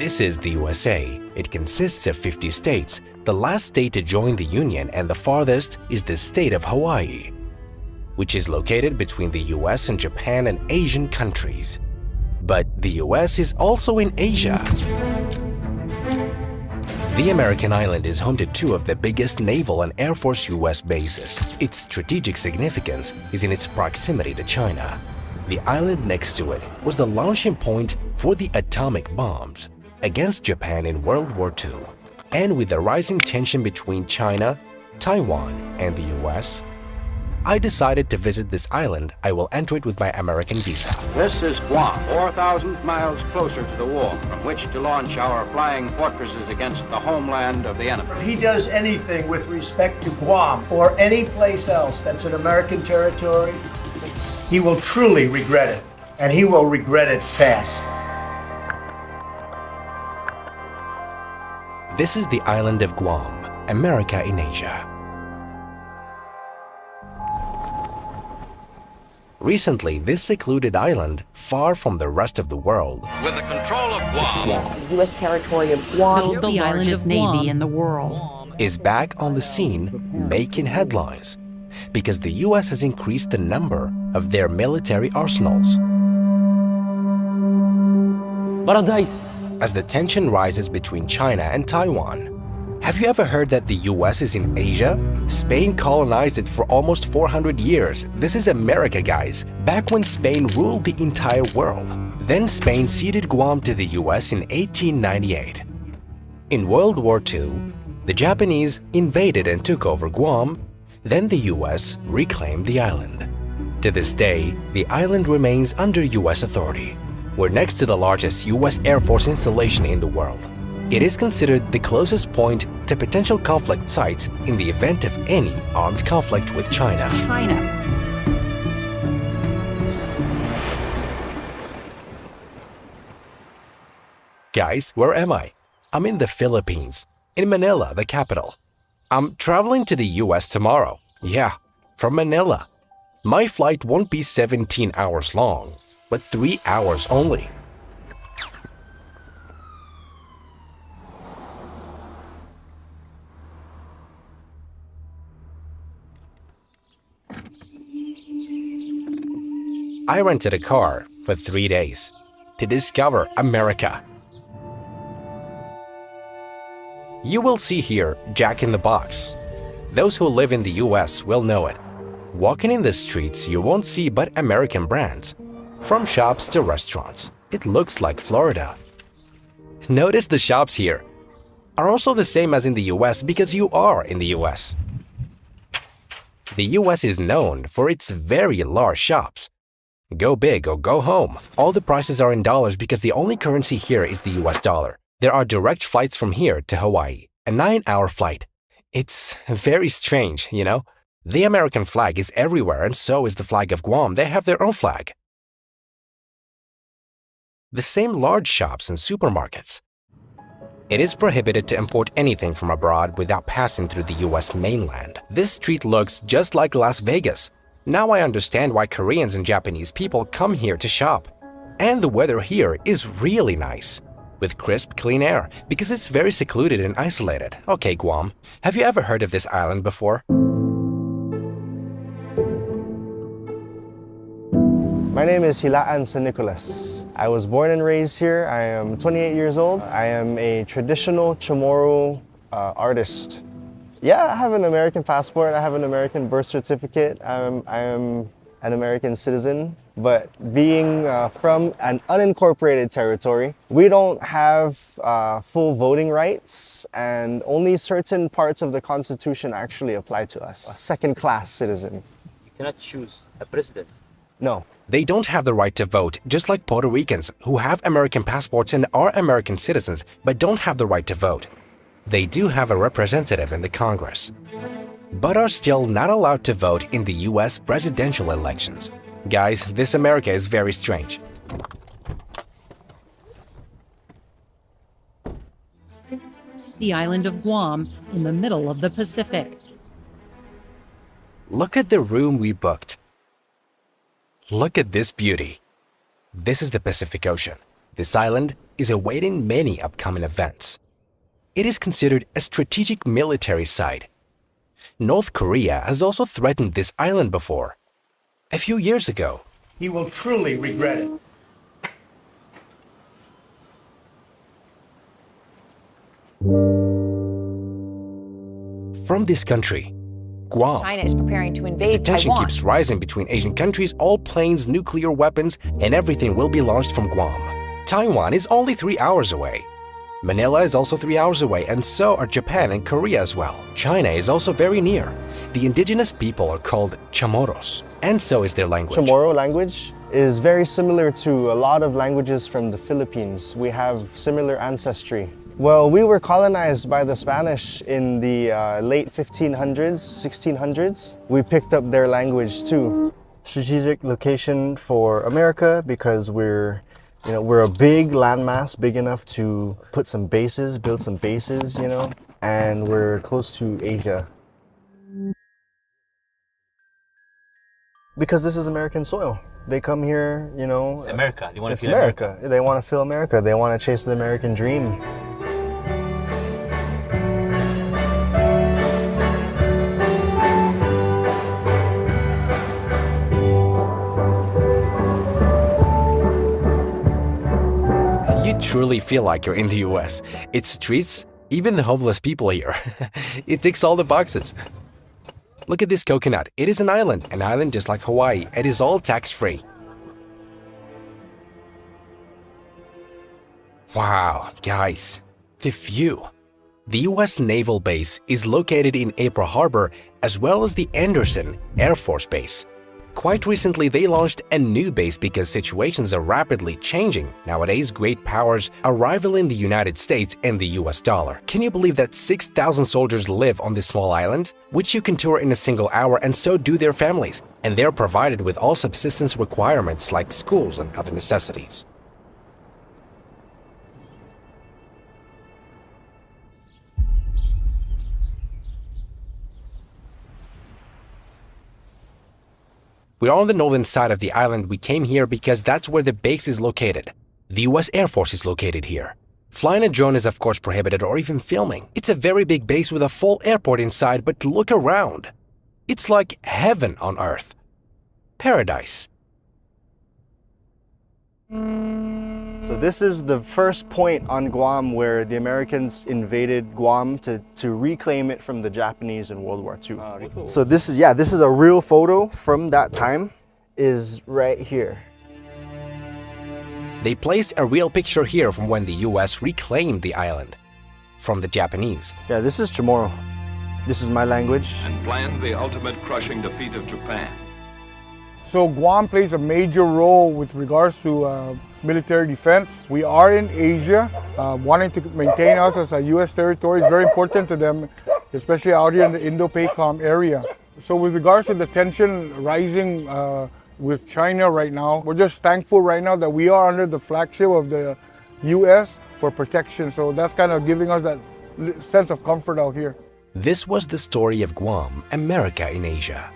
This is the USA. It consists of 50 states. The last state to join the Union and the farthest is the state of Hawaii, which is located between the US and Japan and Asian countries. But the US is also in Asia. The American island is home to two of the biggest naval and Air Force US bases. Its strategic significance is in its proximity to China. The island next to it was the launching point for the atomic bombs against Japan in World War II. And with the rising tension between China, Taiwan, and the US, I decided to visit this island. I will enter it with my American visa. This is Guam, 4,000 miles closer to the wall from which to launch our flying fortresses against the homeland of the enemy. If he does anything with respect to Guam or any place else that's an American territory, he will truly regret it, and he will regret it fast. This is the island of Guam, America in Asia. Recently, this secluded island, far from the rest of the world, with the control of Guam, the U.S. territory of Guam, the largest navy in the world, is back on the scene making headlines because the US has increased the number of their military arsenals. Paradise. As the tension rises between China and Taiwan, have you ever heard that the US is in Asia? Spain colonized it for almost 400 years. This is America, guys, back when Spain ruled the entire world. Then Spain ceded Guam to the US in 1898. In World War II, the Japanese invaded and took over Guam. Then the US reclaimed the island. To this day, the island remains under US authority. We're next to the largest US Air Force installation in the world. It is considered the closest point to potential conflict sites in the event of any armed conflict with China. Guys, where am I? I'm in the Philippines, in Manila, the capital. I'm traveling to the US tomorrow. Yeah, from Manila. My flight won't be 17 hours long, but 3 hours only. I rented a car for 3 days to discover America. You will see here Jack in the Box. Those who live in the US will know it. Walking in the streets, you won't see but American brands. From shops to restaurants, it looks like Florida. Notice the shops here are also the same as in the US because you are in the US. The US is known for its very large shops. Go big or go home. All the prices are in dollars because the only currency here is the US dollar. There are direct flights from here to Hawaii, a 9-hour flight. It's very strange, you know? The American flag is everywhere and so is the flag of Guam. They have their own flag. The same large shops and supermarkets. It is prohibited to import anything from abroad without passing through the US mainland. This street looks just like Las Vegas. Now I understand why Koreans and Japanese people come here to shop. And the weather here is really nice, with crisp, clean air, because it's very secluded and isolated. Okay, Guam, have you ever heard of this island before? My name is Hilaan San Nicolas. I was born and raised here. I am 28 years old. I am a traditional Chamorro artist. Yeah, I have an American passport. I have an American birth certificate. I am an American citizen. But being from an unincorporated territory, we don't have full voting rights, and only certain parts of the Constitution actually apply to us. A second-class citizen. You cannot choose a president. No. They don't have the right to vote, just like Puerto Ricans, who have American passports and are American citizens, but don't have the right to vote. They do have a representative in the Congress, but are still not allowed to vote in the US presidential elections. Guys, this America is very strange. the island of Guam in the middle of the Pacific. Look at the room we booked. Look at this beauty. This is the Pacific Ocean. This island is awaiting many upcoming events. It is considered a strategic military site. North Korea has also threatened this island before. A few years ago, He will truly regret it. from this country, Guam. China is preparing to The invade tension Taiwan. keeps rising between Asian countries. All planes, nuclear weapons, and everything will be launched from Guam. Taiwan is only 3 hours away. Manila is also 3 hours away, and so are Japan and Korea as well. China is also very near. The indigenous people are called Chamorros, and so is their language. Chamorro language is very similar to a lot of languages from the Philippines. We have similar ancestry. Well, we were colonized by the Spanish in the late 1500s, 1600s. We picked up their language too. Strategic location for America because we're a big landmass, big enough to put some bases, build some bases, and we're close to Asia. Because this is American soil. They come here, It's America. They want to It's feel America. They want to feel America. They want to chase the American dream. You truly feel like you're in the US. Its streets, even the homeless people here. It ticks all the boxes. Look at this coconut. It is an island just like Hawaii. It is all tax-free. Wow, guys, the view. The US Naval Base is located in April Harbor as well as the Anderson Air Force Base. Quite recently, they launched a new base because situations are rapidly changing. Nowadays, great powers are rivaling the United States and the US dollar. Can you believe that 6,000 soldiers live on this small island, which you can tour in a single hour, and so do their families? And they're provided with all subsistence requirements like schools and other necessities. We're on the northern side of the island. We came here because that's where the base is located. The US Air Force is located here. Flying a drone is of course prohibited, or even filming. It's a very big base with a full airport inside, but look around. It's like heaven on earth. Paradise. So this is the first point on Guam where the Americans invaded Guam to reclaim it from the Japanese in World War II. So this is a real photo from that time, is right here. They placed a real picture here from when the US reclaimed the island from the Japanese. Yeah, this is Chamorro. This is my language. and planned the ultimate crushing defeat of Japan. So Guam plays a major role with regards to military defense. We are in Asia. Wanting to maintain us as a U.S. territory is very important to them, especially out here in the Indo-PACOM area. So with regards to the tension rising with China right now, we're just thankful right now that we are under the flagship of the U.S. for protection. So that's kind of giving us that sense of comfort out here. This was the story of Guam, America in Asia.